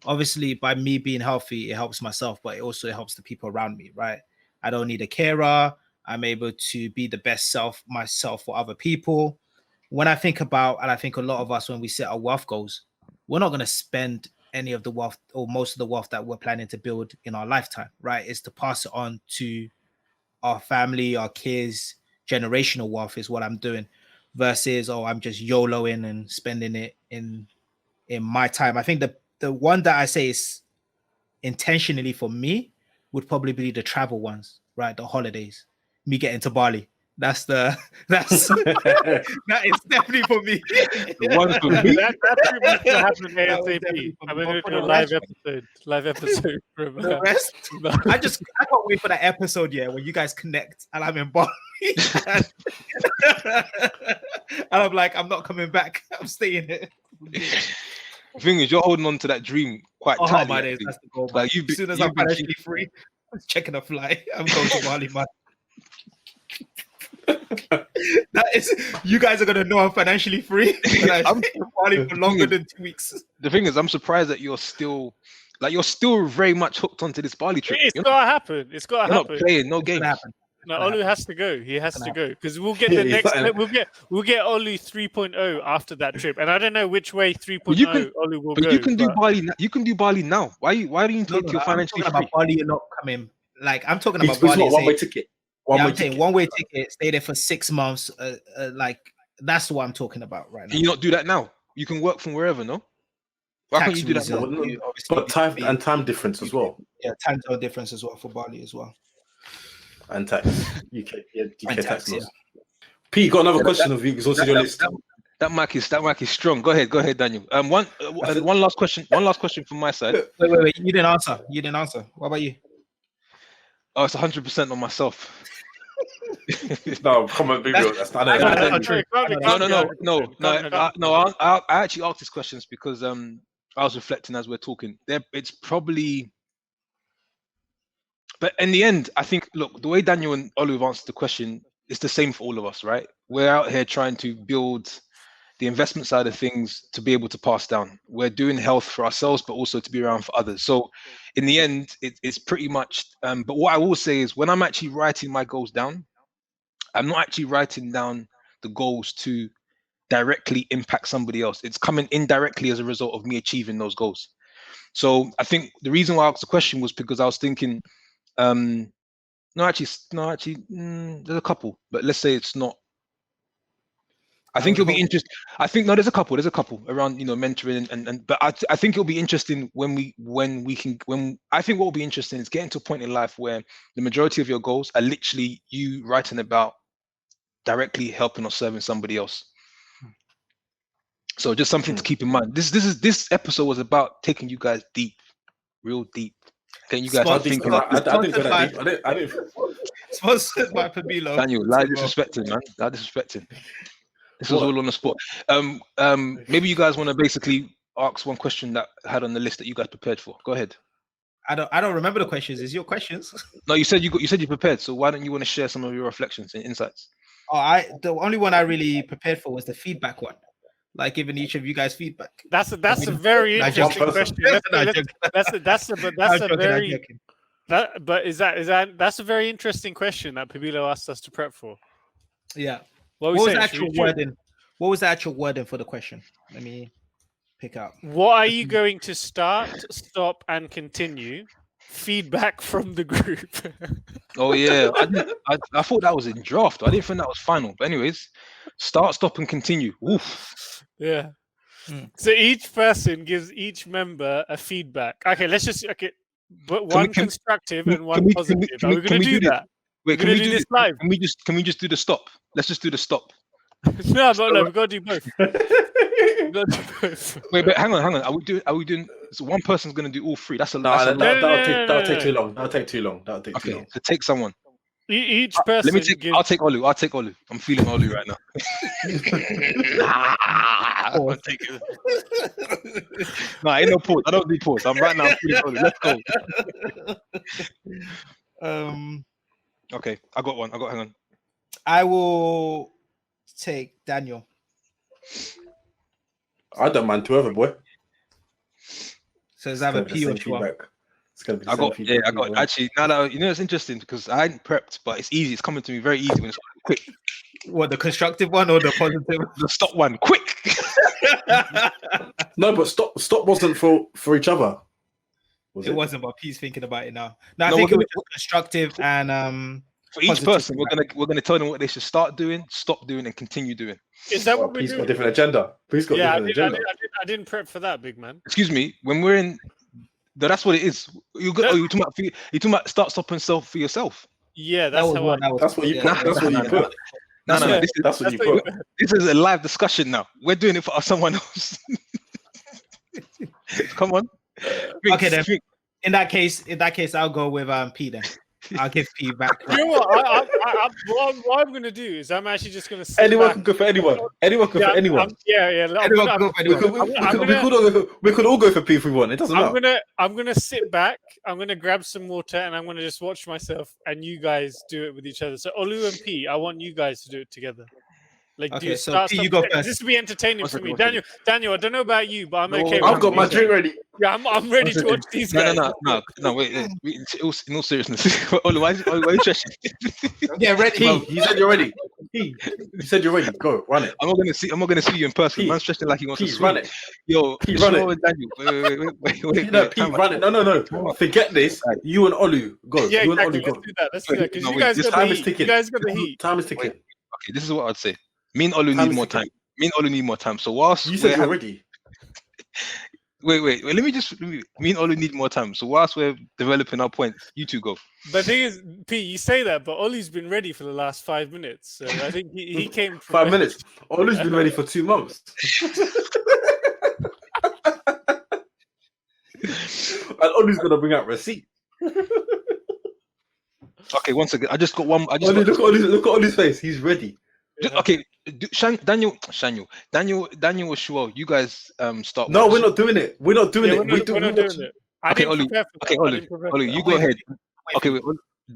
obviously by me being healthy, it helps myself, but it also helps the people around me, right? I don't need a carer. I'm able to be the best self myself for other people. When I think about, and I think a lot of us, when we set our wealth goals, we're not going to spend any of the wealth or most of the wealth that we're planning to build in our lifetime, right? It's to pass it on to our family, our kids. Generational wealth is what I'm doing versus, oh, I'm just YOLOing and spending it in my time. I think the one that I say is intentionally for me would probably be the travel ones, right? The holidays, me getting to Bali. That's that is definitely for me. The one for me. That trip needs to happen That was definitely ASAP. for I'm me. going But to for do a the live rest, episode from the rest, I can't wait for that episode, yeah, when you guys connect and I'm in Bali. and I'm like, I'm not coming back. I'm staying here. The thing is, you're holding on to that dream quite Oh tightly. my days, actually. that's the goal. Like, Man. As soon as I'm financially free, I'm checking a flight. I'm going to Bali, man. That is, you guys are gonna know I'm financially free when I'm in Bali for longer than 2 weeks. The thing is, I'm surprised that you're still very much hooked onto this Bali trip. It's got to happen. It's got to You're not happen. playing no It's games. gonna happen. No, gonna Olu happen. has to go. He has gonna to go because we'll get the He's next. not- We'll get Olu 3.0 after that trip, and I don't know which way 3.0 But you can- Olu will But go. you can do but- Bali. You can do Bali now. Why do you No, think you're I'm financially talking free? about Bali. You're not coming. Like I'm talking It's about Bali. not one way saying- ticket. I'm saying one-way ticket. Stay there for 6 months. Like that's what I'm talking about right now. Can you not do that now? You can work from wherever, no? Why can't you do that Tax now? reason, now? you obviously But time difference as well, Yeah, time zone difference as well for Bali as well. and tax. UK And tax tax, laws. Pete, you got another question of you exhausted your list. That mic is strong. Go ahead, Daniel. One last question. One last question from my side. Wait. You didn't answer. What about you? Oh, it's 100% on myself. No, come on, be real. That's not That's not true. No. I actually asked these questions because I was reflecting as we're talking. It's probably, but in the end, I think, look, the way Daniel and Olu have answered the question, it's the same for all of us, right? We're out here trying to build the investment side of things to be able to pass down. We're doing health for ourselves, but also to be around for others. So in the end, it's pretty much, but what I will say is when I'm actually writing my goals down, I'm not actually writing down the goals to directly impact somebody else. It's coming indirectly as a result of me achieving those goals. So I think the reason why I asked the question was because I was thinking, there's a couple, but let's say it's not. I think it'll be interesting. I think there's a couple around, mentoring and but I think it'll be interesting I think what will be interesting is getting to a point in life where the majority of your goals are literally you writing about directly helping or serving somebody else. So just something to keep in mind. This episode was about taking you guys deep, real deep. Getting you guys thinking. I didn't go that deep. I didn't. Sponsored by Pabilo. Daniel, disrespecting, man. Disrespecting. This was all on the spot. Maybe you guys want to basically ask one question that I had on the list that you guys prepared for. Go ahead. I don't remember the questions. Is your questions? No, you said you prepared. So why don't you want to share some of your reflections and insights? Oh, the only one I really prepared for was the feedback one. Like giving each of you guys feedback. That's a very interesting question. That's a very interesting question that Pabilo asked us to prep for. Yeah. What was the actual wording? What was the actual wording for the question? Let me pick up. What are you going to start, stop, and continue? Feedback from the group. Oh yeah, I thought that was in draft. I didn't think that was final. But anyways, start, stop, and continue. Oof. Yeah. So each person gives each member a feedback. Okay, but one constructive and one positive. Are we going to do that? Wait, can we do this live? Can we just do the stop? Let's just do the stop. No, we've got to do both. Wait, but hang on. Are we doing? So one person's going to do all three. That'll take too long. That'll take too long. Okay, so take someone. Each person. I'll take Olu. I'm feeling Olu right now. I'll take it. No, ain't no pause. I don't do pause. I'm right now feeling Olu. Let's go. Okay, I got one. Hang on. I will take Daniel. I don't mind whoever, boy. So it's either P or Schwa. feedback. It's gonna be the I same got feedback I got either way. actually now that it's interesting because I hadn't prepped, but it's easy. It's coming to me very easy when it's quick. What, the constructive one or the positive? The stop one, quick. No, but stop wasn't for each other. Was It it? wasn't, but P's thinking about it now. No, I No, think we're it was just constructive and For each positive person, feedback. we're gonna tell them what they should start doing, stop doing, and continue doing. Is that Oh, what we're P's got a doing? different agenda. P's got a Yeah, different agenda. I didn't prep for that, big man. Excuse me. When we're in, that's what it is. You got. Oh, you talking about start, stop, and self for yourself. Yeah, That that's was how what I. that was. That's what you yeah. put. That's what you put. No, no, no. Yeah. That's what you That's what put. This is a live discussion now. We're doing it for someone else. Come on. Okay, then. In that case, I'll go with P then. I'll give P back. You know what? What I'm going to do is I'm actually just going to sit Anyone back. can go for anyone. Anyone can go for anyone. Yeah. Anyone can go for anyone. We could all go for P if we want. It doesn't matter. I'm gonna sit back. I'm gonna grab some water and I'm gonna just watch myself, and you guys do it with each other. So Olu and P, I want you guys to do it together. Like, Okay, so P, you go first. This will be entertaining One for me. second. Daniel, I don't know about you, but I'm No, okay. I've with got my these drink guys. ready. Yeah, I'm ready to watch these guys. No. Wait. In all seriousness, Olu, why are you stressing? Yeah, ready. P, you said you're ready. P, you said you're ready. Go, run it. I'm not gonna see you in person. P, Man's stressing like he wants P, to swim. run it. Yo, P, run Shaw it. and Daniel. Wait. No, P, run it. No. Forget this. You and Olu, go. Yeah, You and exactly. Olu, go. Let's do that. Let's do that because No, you wait, guys this got time the is heat. ticking. You guys got the heat. Time is ticking. Okay, this is what I'd say. Me and Olu Time need is more ticking. time. Me and Olu need more time. So whilst You said you're ready. wait. Me and Olu need more time. So whilst we're developing our points, you two go. But the thing is, P, you say that, but Ollie's been ready for the last 5 minutes. So I think he came. 5 minutes. Olu's been ready for 2 months. And Olu's gonna bring out receipt. Okay, once again, I just got one. Look at Olu's face. He's ready. Okay, Daniel or Shuo, you guys start. No, once. we're not doing it. We're not doing Yeah, it. we're not doing it. I Okay, didn't Olu. prepare for that. Okay, I didn't prepare for Olu, that. you go ahead. Okay, wait.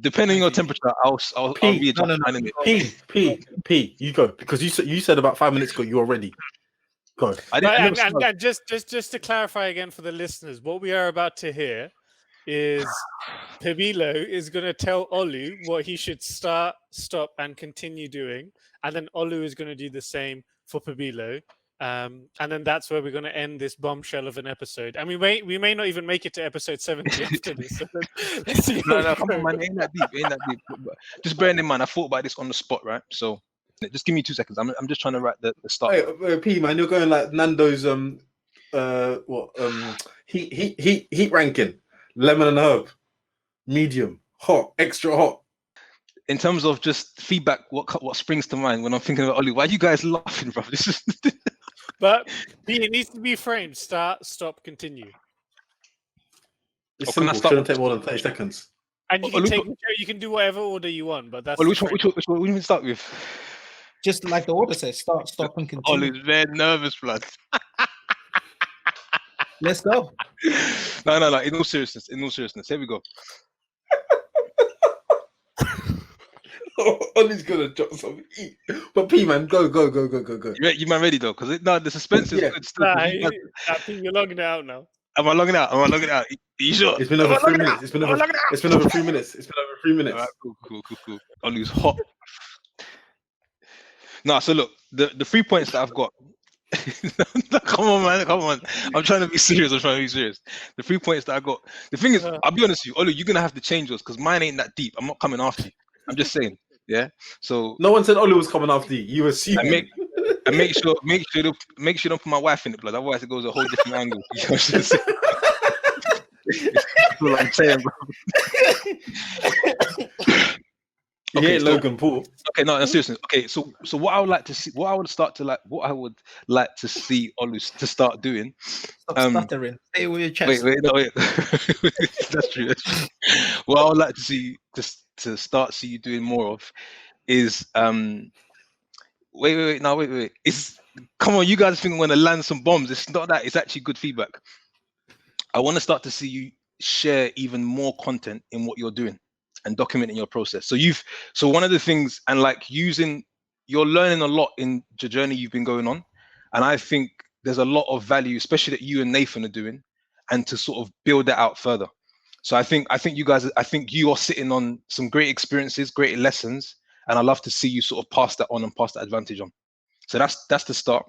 Depending on your temperature, I'll readjust. No. P, you go because you said about 5 minutes ago you were ready. Go. And just to clarify again for the listeners, what we are about to hear is Pabilo is going to tell Olu what he should start, stop, and continue doing, and then Olu is going to do the same for Pabilo. And then that's where we're going to end this bombshell of an episode. And we may not even make it to episode 70 after this. So let's see. No, come on, man. Ain't that deep. But just bearing in mind, I thought about this on the spot, right? So just give me 2 seconds. I'm just trying to write the start. Wait, P, man, you're going like Nando's heat ranking, lemon and herb, medium, hot, extra hot. In terms of just feedback, what springs to mind when I'm thinking about Oli? Why are you guys laughing, bro? This is. But it needs to be framed. Start, stop, continue. It's can I simple. start- Shouldn't take more than 30 seconds. And you Olu- can you can do whatever order you want, but that's Oli, the which one? frame. Which one? We can start with. Just like the order says, start, stop, and continue. Oli's very nervous, blood. Let's go. No. In all seriousness, here we go. Ollie's gonna drop some heat. But P, man, go. You man ready though? Because the suspense is Yeah. good still. Nah, I think you're logging it out now. Am I logging out? Are you sure? It's been over 3 minutes. It's been over 3 minutes. All right, cool. Oli's hot. No, so look, the 3 points that I've got. Come on, man. I'm trying to be serious. The 3 points that I got. The thing is, I'll be honest with you, Olu, you're gonna have to change yours because mine ain't that deep. I'm not coming after you. I'm just saying, yeah. So No one said Olu was coming after you. You assume. make sure you don't put my wife in it, blood. Otherwise, it goes a whole different angle. You know what I'm saying? That's what I'm saying, bro. Yeah, Logan Paul. Okay, no, seriously. Okay, so what I would like to see, what I would like to see Olu to start doing. Stop stuttering. Stay with your chest. Wait. That's true. What I would like to see to start see you doing more of is wait. It's come on, you guys think I'm gonna land some bombs. It's not that, it's actually good feedback. I want to start to see you share even more content in what you're doing and documenting your process. So one of the things, and like you're learning a lot in the journey you've been going on. And I think there's a lot of value, especially that you and Nathan are doing. and to sort of build that out further. So I think you are sitting on some great experiences, great lessons, and I love to see you sort of pass that on and pass that advantage on. So that's the start.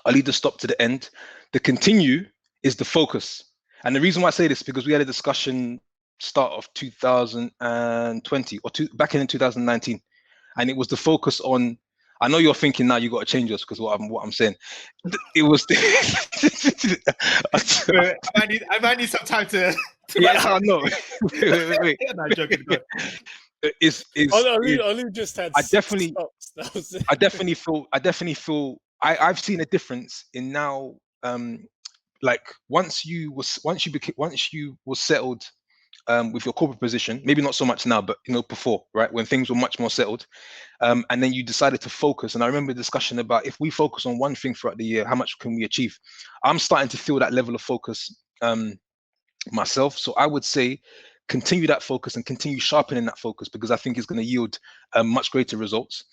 I'll leave the stop to the end. The continue is the focus. And the reason why I say this is because we had a discussion start of 2020 or back in 2019, and it was the focus on. I know you're thinking now you got to change yours because what I'm saying. It was. I might need some time to Yes, I know. Wait. No, I'm joking. Go ahead. Olu just had. I definitely stops. That was it. I definitely feel I've seen a difference in now. Like once you were settled with your corporate position, maybe not so much now, but before, right, when things were much more settled, and then you decided to focus. And I remember the discussion about if we focus on one thing throughout the year, how much can we achieve? I'm starting to feel that level of focus myself. So I would say continue that focus and continue sharpening that focus, because I think it's going to yield much greater results.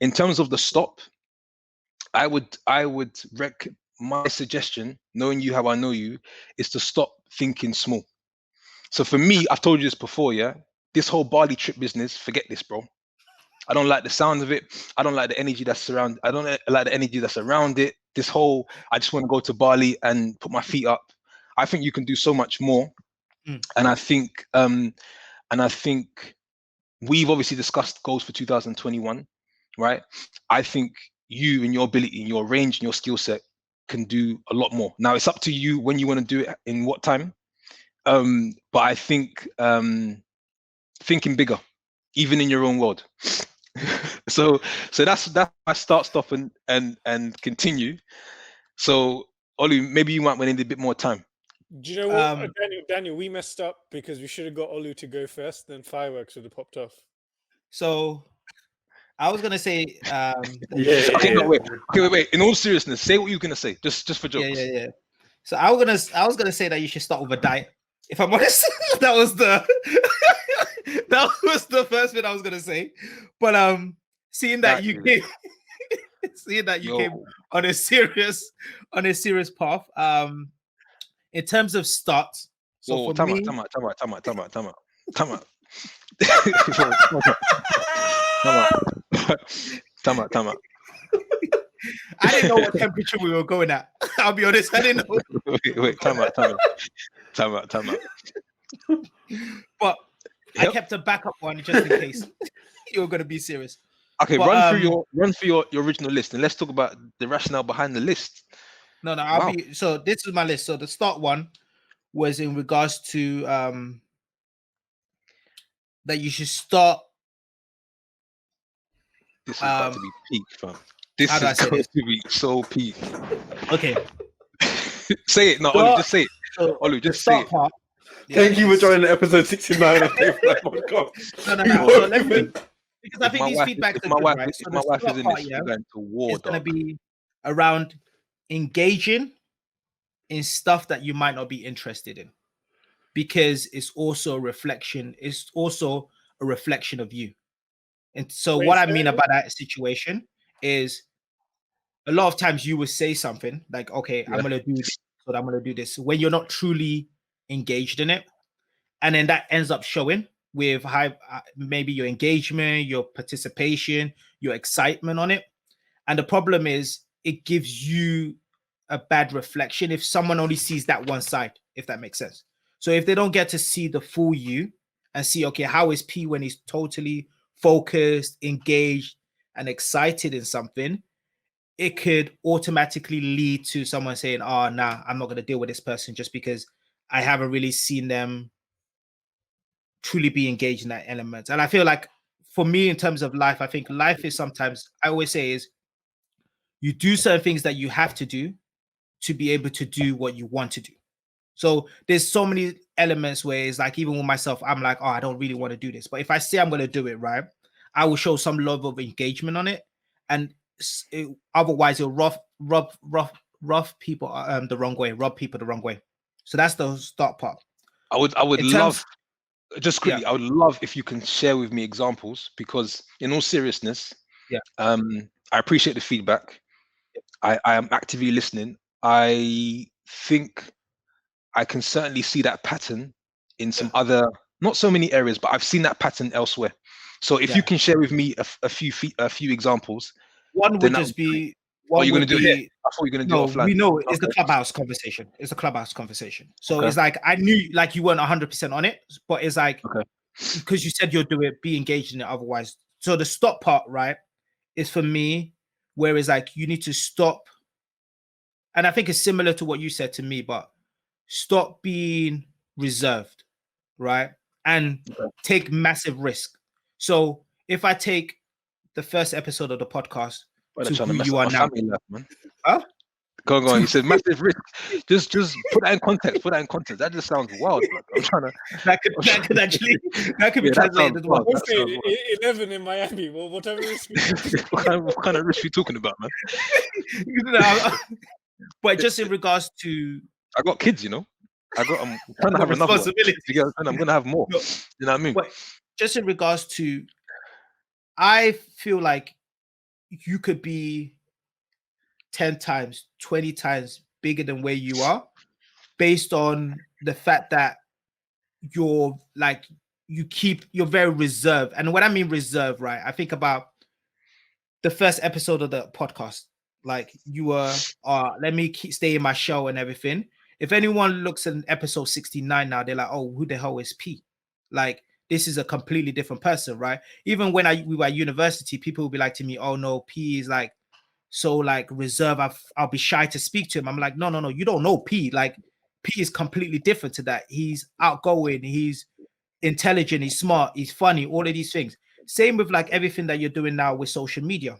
In terms of the stop, my suggestion, knowing you how I know you, is to stop thinking small. So for me, I've told you this before, yeah, this whole Bali trip business, forget this, bro. I don't like the sound of it. I don't like the energy that's around. I don't like the energy that's around it. This whole, I just want to go to Bali and put my feet up. I think you can do so much more. And I think we've obviously discussed goals for 2021, right? I think you and your ability and your range and your skill set can do a lot more. Now it's up to you when you want to do it, in what time. But I think thinking bigger, even in your own world. so that's my start, stop, and continue. So Olu, maybe you might want to need a bit more time. Do you know what, Daniel? We messed up because we should have got Olu to go first, then fireworks would have popped off. So I was gonna say, Wait. In all seriousness, say what you're gonna say, just for jokes. Yeah. So I was gonna say that you should start with a diet. If I'm honest, that was the first thing I was gonna say. But seeing that you came on a serious path. In terms of starts, so for me, time out. I didn't know what temperature we were going at. I'll be honest, I didn't know. Wait, time out. But I kept a backup one just in case you were going to be serious. Okay, run through your original list, and let's talk about the rationale behind the list. No, so this is my list. So the start one was in regards to that you should start. This is about to be peak, fam. This is going to be so peak. Okay. Say it. No, Olu, just say it. Olu, just say it. Part, Thank you for joining episode 69 of the podcast. No. So let me, because I think these feedbacks are good, right? So my wife is in this, we're going to war. It's going to be around engaging in stuff that you might not be interested in, because it's also a reflection. It's also a reflection of you. And so what I mean about that situation is a lot of times you will say something like, okay, I'm going to do this, so I'm going to do this, when you're not truly engaged in it. And then that ends up showing with maybe your engagement, your participation, your excitement on it. And the problem is it gives you a bad reflection if someone only sees that one side, if that makes sense. So if they don't get to see the full you and see, okay, how is P when he's totally focused, engaged, and excited in something, it could automatically lead to someone saying, oh, nah, I'm not going to deal with this person just because I haven't really seen them truly be engaged in that element. And I feel like for me, in terms of life, I think life is sometimes, I always say is, you do certain things that you have to do to be able to do what you want to do. So there's so many elements where it's like, even with myself, I'm like, oh, I don't really want to do this. But if I say I'm going to do it, right, I will show some level of engagement on it. And otherwise it'll rough people the wrong way, rub people the wrong way. So that's the start part. I would love, just quickly, I would love if you can share with me examples, because in all seriousness, I appreciate the feedback. I am actively listening. I think I can certainly see that pattern in some other, not so many areas, but I've seen that pattern elsewhere. So if you can share with me a few examples. One would just be. One you're would going to do be. it here? I thought you were going to do it offline. We know it's the clubhouse conversation. It's a clubhouse conversation. So it's like, I knew like you weren't 100% on it, but it's like, because you said you'll do it, be engaged in it otherwise. So the stop part, right, is for me, where it's like you need to stop. And I think it's similar to what you said to me, but stop being reserved, right? And take massive risk. So if I take the first episode of the podcast to who you are now, huh? Go on. You said massive risk. Just put that in context. Put that in context. That just sounds wild. Bro. I'm trying to. That could be translated as well. 11 in Miami. Well, whatever risk. what kind of risk are you talking about, man? But just in regards to, I got kids, you know. I'm trying to have another responsibility. I'm going to have more. No, you know what I mean? But just in regards to, I feel like you could be 10 times, 20 times bigger than where you are, based on the fact that you're very reserved. And when I mean reserved, right, I think about the first episode of the podcast. Like you were, let me stay in my show and everything. If anyone looks at episode 69 now, they're like, oh, who the hell is P? Like, this is a completely different person, right? Even when we were at university, people would be like to me, oh no, P is like so like reserved. I'll be shy to speak to him. I'm like, no, you don't know P. Like P is completely different to that. He's outgoing, he's intelligent, he's smart, he's funny, all of these things. Same with like everything that you're doing now with social media.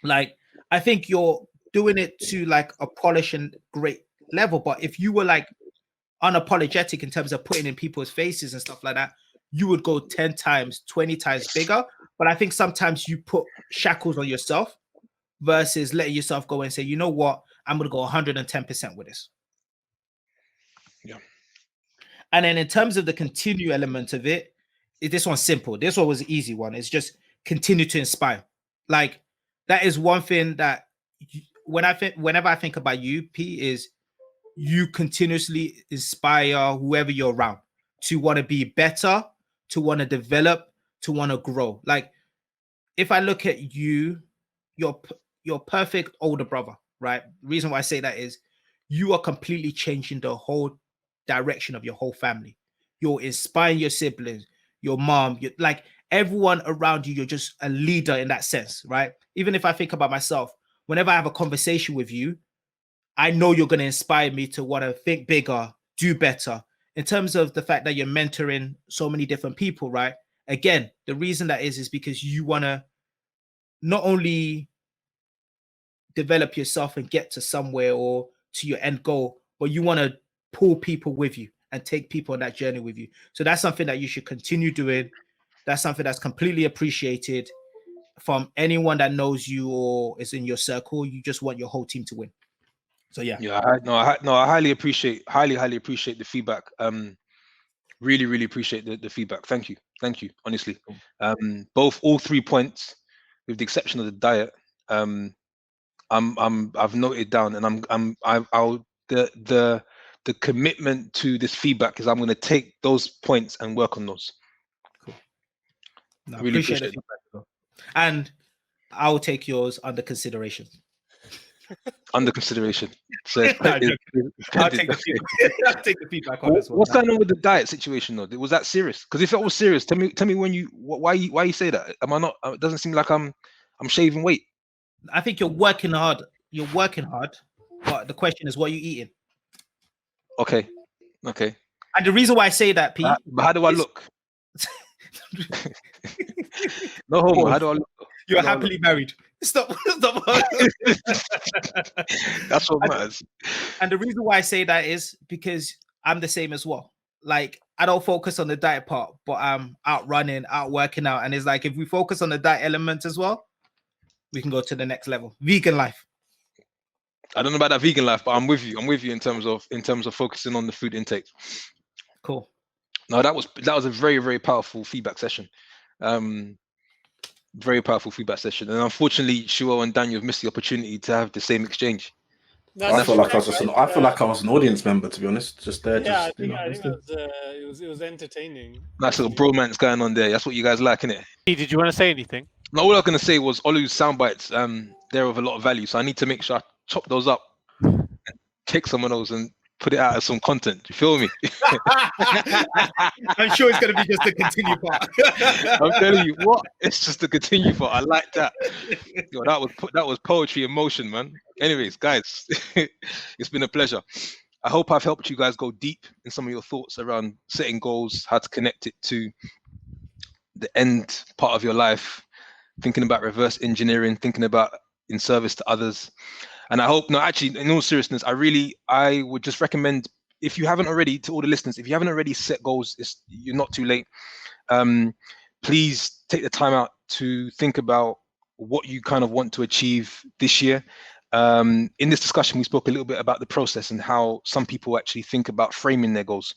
Like, I think you're doing it to like a polished and great level. But if you were like unapologetic in terms of putting in people's faces and stuff like that, you would go 10 times, 20 times bigger. But I think sometimes you put shackles on yourself versus letting yourself go and say, you know what, I'm going to go 110% with this. Yeah. And then in terms of the continue element of it, this one's simple. This one was the easy one. It's just continue to inspire. Like, that is one thing that whenever I think about you, P, is you continuously inspire whoever you're around to want to be better, to want to develop, to want to grow. Like, if I look at you, your perfect older brother, right? The reason why I say that is you are completely changing the whole direction of your whole family. You're inspiring your siblings, your mom, like everyone around you. You're just a leader in that sense, right? Even if I think about myself, whenever I have a conversation with you, I know you're going to inspire me to want to think bigger, do better. In terms of the fact that you're mentoring so many different people, right? Again, the reason that is because you want to not only develop yourself and get to somewhere or to your end goal, but you want to pull people with you and take people on that journey with you. So that's something that you should continue doing. That's something that's completely appreciated from anyone that knows you or is in your circle. You just want your whole team to win. So yeah. I highly appreciate the feedback. Really appreciate the feedback. Thank you, honestly. All 3 points, with the exception of the diet, I've noted down, and the commitment to this feedback is I'm going to take those points and work on those. Cool. No, I really appreciate it. And I will take yours under consideration. Under consideration. So I'll take the feedback on this one. What's going on with the diet situation though? Was that serious? Because if it was serious, tell me why you say that? Am I not? It doesn't seem like I'm shaving weight. I think you're working hard. But the question is, what are you eating? Okay. And the reason why I say that, Pete, but how do I look? No homo. How do I look? You're happily married. Stop. That's what matters. And the reason why I say that is because I'm the same as well. Like, I don't focus on the diet part, but I'm out running, out working out. And it's like, if we focus on the diet element as well, we can go to the next level. Vegan life. I don't know about that vegan life, but I'm with you. In terms of focusing on the food intake. Cool. No, that was a very, very powerful feedback session. Very powerful feedback session. And unfortunately, Shuo and Daniel have missed the opportunity to have the same exchange I feel like I was just I feel like I was an audience member, to be honest. Just there, Yeah, just I think that was, it was entertaining. Nice little bromance going on there. That's what you guys like, innit? Did you want to say anything? No, all I was gonna say was Olu's sound bites. They're of a lot of value, so I need to make sure I chop those up, and take some of those, and put it out as some content. You feel me? I'm sure it's going to be just a continue part. I'm telling you what, it's just a continue for. I like that. Yo, that was poetry in motion, man. Anyways, guys, it's been a pleasure. I hope I've helped you guys go deep in some of your thoughts around setting goals, how to connect it to the end part of your life, thinking about reverse engineering, thinking about in service to others. And I hope, no, actually, in all seriousness, I would just recommend, if you haven't already, to all the listeners, if you haven't already set goals, you're not too late. Please take the time out to think about what you kind of want to achieve this year. In this discussion, we spoke a little bit about the process and how some people actually think about framing their goals.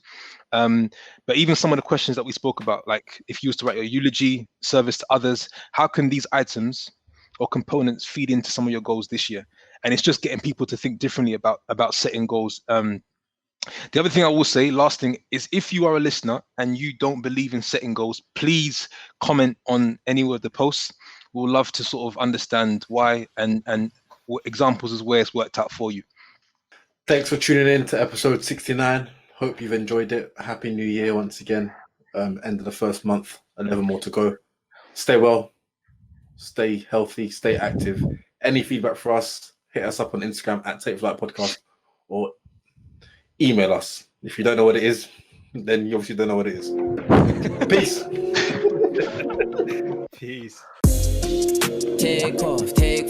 But even some of the questions that we spoke about, like if you was to write your eulogy, service to others, how can these items or components feed into some of your goals this year? And it's just getting people to think differently about setting goals. The other thing I will say, last thing, is if you are a listener and you don't believe in setting goals, please comment on any of the posts. We'll love to sort of understand why and what examples is where it's worked out for you. Thanks for tuning in to episode 69. Hope you've enjoyed it. Happy New Year once again. End of the first month, 11 more to go. Stay well, stay healthy, stay active. Any feedback for us, hit us up on Instagram at Take Flight Podcast or email us. If you don't know what it is, then you obviously don't know what it is. Peace. Peace. Take off, take